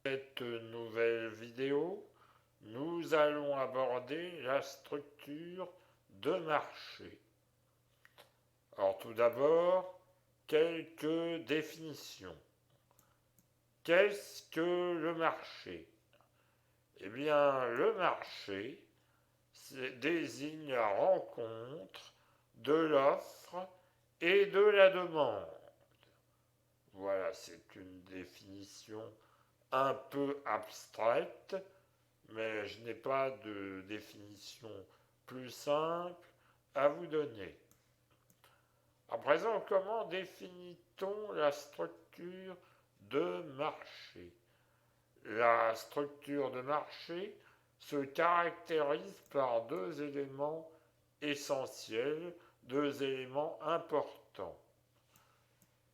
Cette nouvelle vidéo, nous allons aborder la structure de marché. Alors tout d'abord, quelques définitions. Qu'est-ce que le marché? Eh bien, le marché désigne la rencontre de l'offre et de la demande. Voilà, c'est une définition un peu abstraite, mais je n'ai pas de définition plus simple à vous donner. À présent, comment définit-on la structure de marché? La structure de marché se caractérise par deux éléments essentiels, deux éléments importants.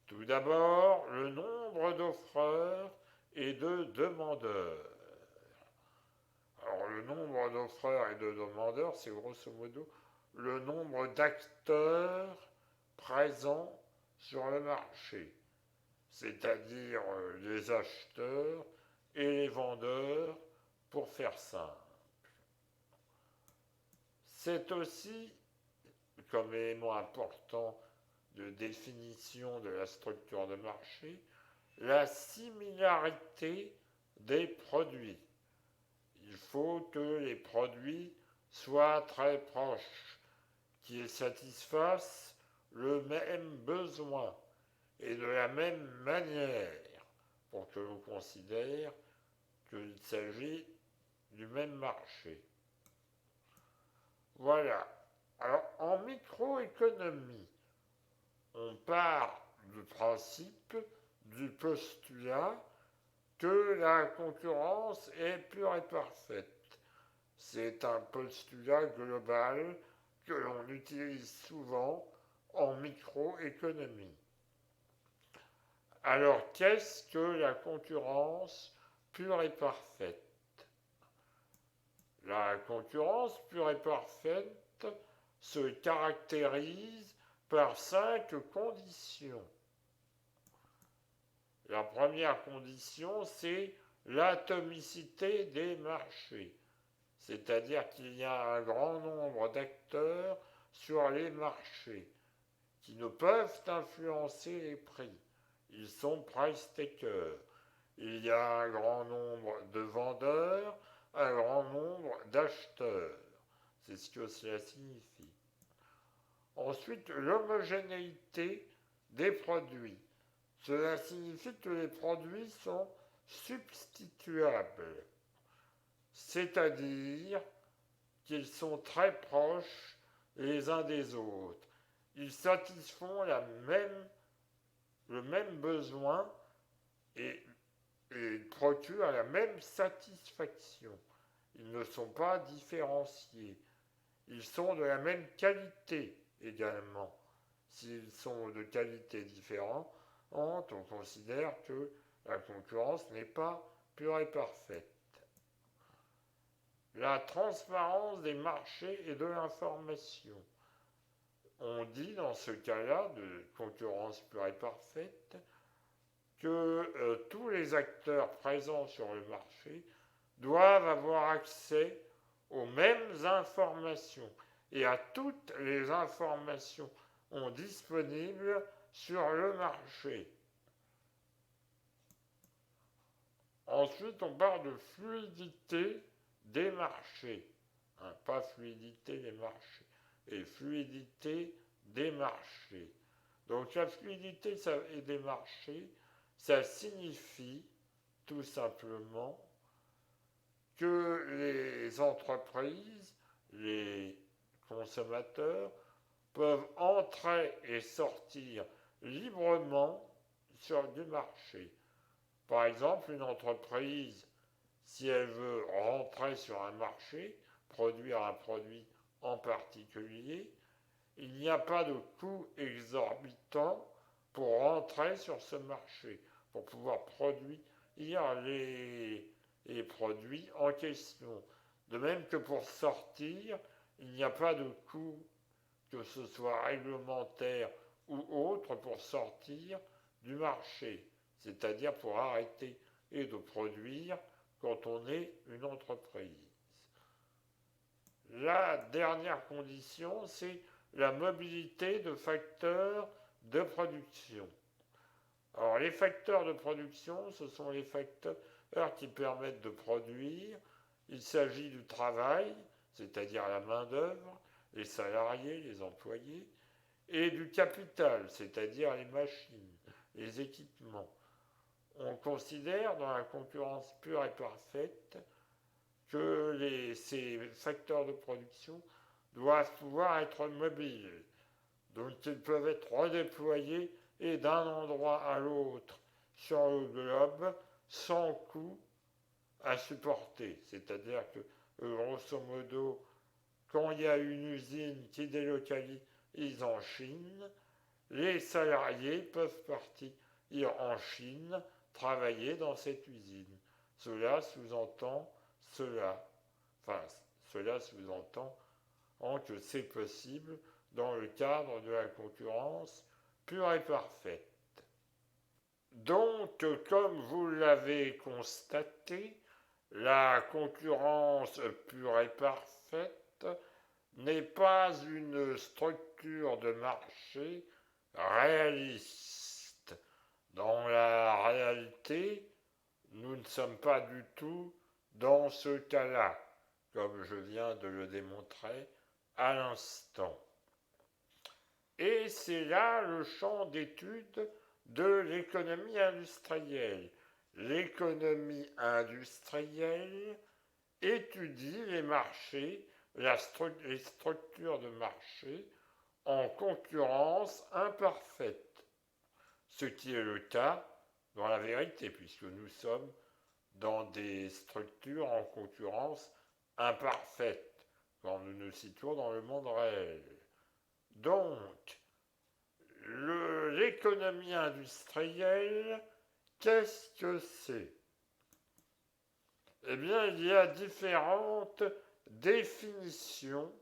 Tout d'abord, le nombre d'offreurs et de demandeurs. Alors le nombre d'offreurs et de demandeurs, c'est grosso modo le nombre d'acteurs présents sur le marché, c'est-à-dire les acheteurs et les vendeurs, pour faire simple. C'est aussi, comme élément important de définition de la structure de marché, la similarité des produits. Il faut que les produits soient très proches, qu'ils satisfassent le même besoin et de la même manière pour que l'on considère qu'il s'agit du même marché. Voilà. Alors en microéconomie, on part du principe, du postulat que la concurrence est pure et parfaite. C'est un postulat global que l'on utilise souvent en microéconomie. Alors, qu'est-ce que la concurrence pure et parfaite? La concurrence pure et parfaite se caractérise par 5 conditions. La première condition, c'est l'atomicité des marchés, c'est-à-dire qu'il y a un grand nombre d'acteurs sur les marchés qui ne peuvent influencer les prix. Ils sont price takers. Il y a un grand nombre de vendeurs, un grand nombre d'acheteurs. C'est ce que cela signifie. Ensuite, l'homogénéité des produits. Cela signifie que les produits sont substituables, c'est-à-dire qu'ils sont très proches les uns des autres. Ils satisfont le même besoin et, et procurent la même satisfaction. Ils ne sont pas différenciés. Ils sont de la même qualité également. S'ils sont de qualité différente, on considère que la concurrence n'est pas pure et parfaite. La transparence des marchés et de l'information. On dit dans ce cas-là de concurrence pure et parfaite que tous les acteurs présents sur le marché doivent avoir accès aux mêmes informations et à toutes les informations disponibles sur le marché. Ensuite, on parle de fluidité des marchés, hein, pas fluidité des marchés, et fluidité des marchés. Donc la fluidité des marchés, ça signifie tout simplement que les entreprises, les consommateurs peuvent entrer et sortir librement sur du marché. Par exemple, une entreprise, si elle veut rentrer sur un marché, produire un produit en particulier, il n'y a pas de coût exorbitant pour rentrer sur ce marché, pour pouvoir produire les produits en question. De même que pour sortir, il n'y a pas de coût, que ce soit réglementaire ou autre, pour sortir du marché, c'est-à-dire pour arrêter et de produire quand on est une entreprise. La dernière condition, c'est la mobilité de facteurs de production. Alors, les facteurs de production, ce sont les facteurs qui permettent de produire. Il s'agit du travail, c'est-à-dire la main-d'œuvre, les salariés, les employés, et du capital, c'est-à-dire les machines, les équipements. On considère dans la concurrence pure et parfaite que ces facteurs de production doivent pouvoir être mobiles. Donc ils peuvent être redéployés et d'un endroit à l'autre sur le globe sans coût à supporter. C'est-à-dire que, grosso modo, quand il y a une usine qui délocalise en Chine, les salariés peuvent partir en Chine travailler dans cette usine. Cela sous-entend cela sous-entend que c'est possible dans le cadre de la concurrence pure et parfaite. Donc, comme vous l'avez constaté, la concurrence pure et parfaite n'est pas une structure de marché réaliste. Dans la réalité, nous ne sommes pas du tout dans ce cas-là, comme je viens de le démontrer à l'instant. Et c'est là le champ d'étude de l'économie industrielle. L'économie industrielle étudie les marchés, les structures de marché en concurrence imparfaite, ce qui est le cas dans la vérité, puisque nous sommes dans des structures en concurrence imparfaite, quand nous nous situons dans le monde réel. Donc, l'économie industrielle, qu'est-ce que c'est? Eh bien, il y a différentes définitions,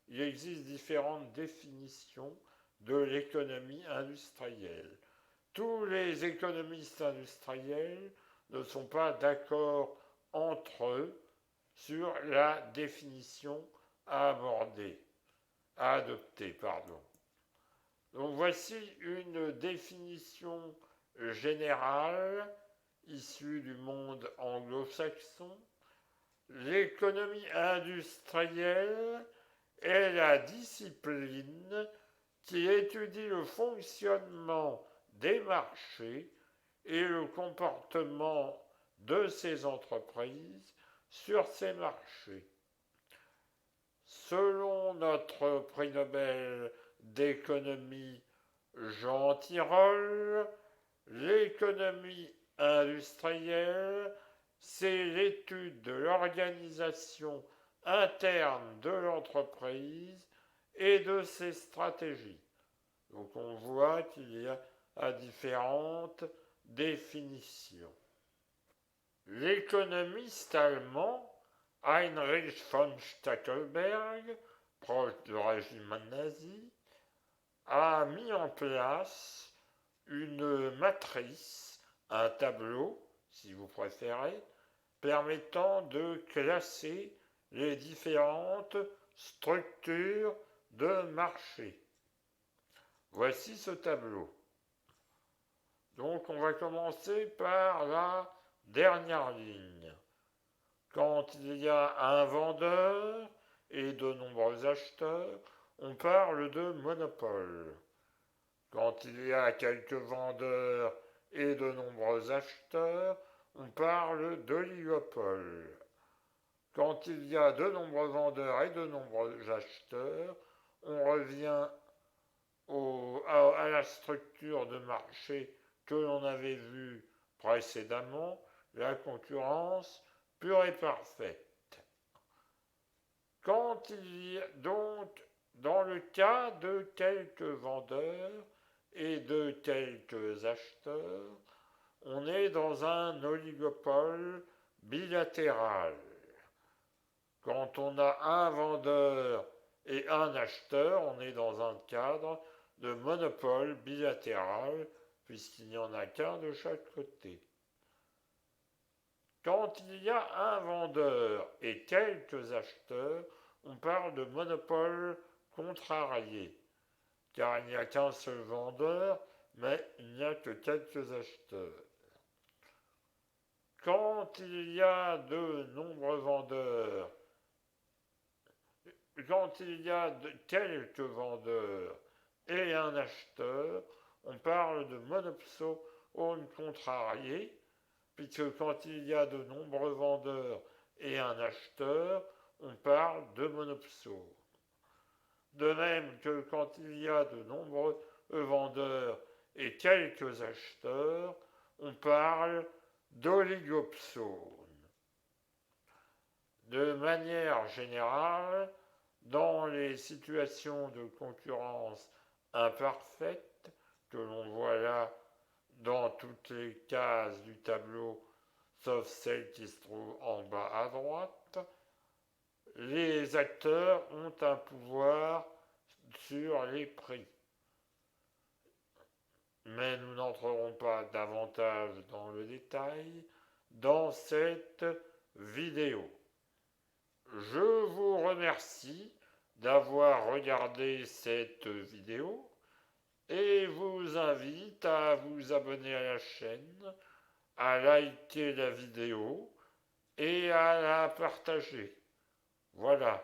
il existe différentes définitions de l'économie industrielle. Tous les économistes industriels ne sont pas d'accord entre eux sur la définition à adopter. Donc voici une définition générale issue du monde anglo-saxon. L'économie industrielle est la discipline qui étudie le fonctionnement des marchés et le comportement de ces entreprises sur ces marchés. Selon notre prix Nobel d'économie Jean Tirole, l'économie industrielle, c'est l'étude de l'organisation interne de l'entreprise et de ses stratégies. Donc on voit qu'il y a différentes définitions. L'économiste allemand Heinrich von Stackelberg, proche du régime nazi, a mis en place une matrice, un tableau, si vous préférez, permettant de classer les différentes structures de marché. Voici ce tableau. Donc on va commencer par la dernière ligne. Quand il y a un vendeur et de nombreux acheteurs, on parle de monopole. Quand il y a quelques vendeurs et de nombreux acheteurs, on parle d'oligopole. Quand il y a de nombreux vendeurs et de nombreux acheteurs, on revient à la structure de marché que l'on avait vue précédemment, la concurrence pure et parfaite. Quand il y a donc, dans le cas de quelques vendeurs et de quelques acheteurs, on est dans un oligopole bilatéral. Quand on a un vendeur et un acheteur, on est dans un cadre de monopole bilatéral, puisqu'il n'y en a qu'un de chaque côté. Quand il y a un vendeur et quelques acheteurs, on parle de monopole contrarié, car il n'y a qu'un seul vendeur, mais il n'y a que quelques acheteurs. Quand il y a de nombreux vendeurs, quand il y a quelques vendeurs et un acheteur, on parle de monopsone contrarié, puisque quand il y a de nombreux vendeurs et un acheteur, on parle de monopsone. De même que quand il y a de nombreux vendeurs et quelques acheteurs, on parle d'oligopsone. De manière générale, dans les situations de concurrence imparfaite, que l'on voit là dans toutes les cases du tableau, sauf celle qui se trouve en bas à droite, les acteurs ont un pouvoir sur les prix. Mais nous n'entrerons pas davantage dans le détail dans cette vidéo. Je vous remercie d'avoir regardé cette vidéo et vous invite à vous abonner à la chaîne, à liker la vidéo et à la partager. Voilà,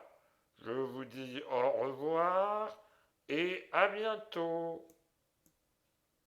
je vous dis au revoir et à bientôt.